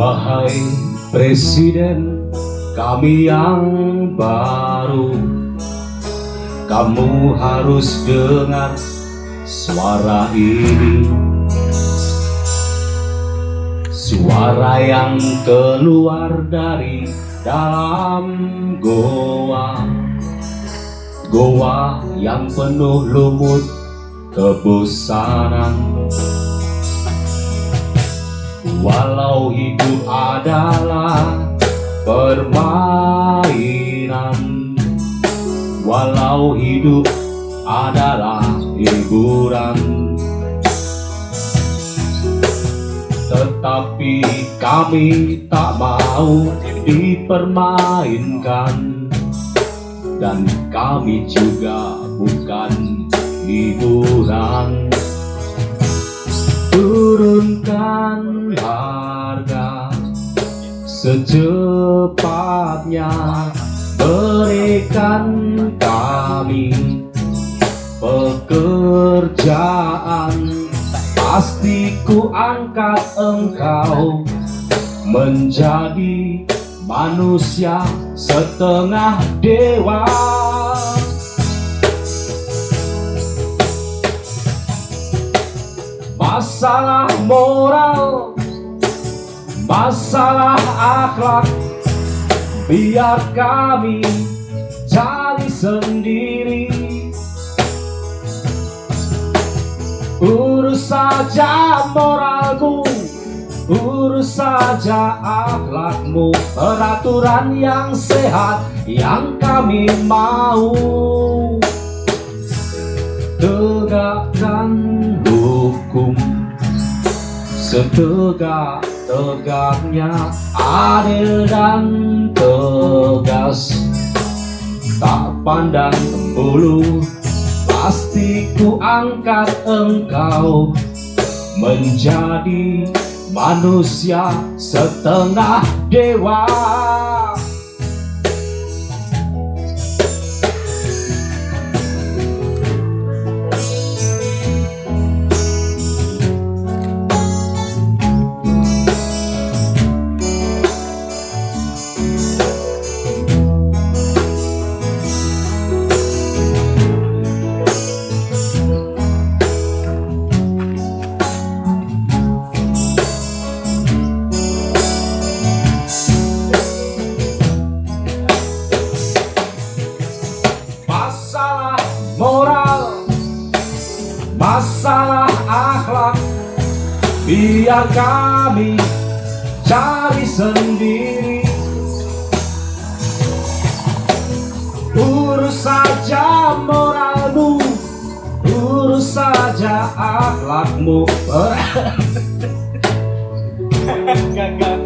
Wahai Presiden kami yang baru, kamu harus dengar suara ini. Suara yang keluar dari dalam goa, goa yang penuh lumut kebosanan. Walau hidup adalah permainan, walau hidup adalah hiburan, tetapi kami tak mau dipermainkan, dan kami juga bukan hiburan. Turunkan harga secepatnya, berikan kami pekerjaan. Pasti ku angkat engkau menjadi manusia setengah dewa. Masalah moral, masalah akhlak, biar kami cari sendiri. Urus saja moralmu, urus saja akhlakmu, peraturan yang sehat yang kami mau. Tegakkan hukum setegak-tegaknya, adil dan tegas, tak pandang bulu. Pasti ku angkat engkau menjadi manusia setengah dewa. Moral, masalah akhlak, biar kami cari sendiri. Urus saja moralmu, urus saja akhlakmu. Gagal.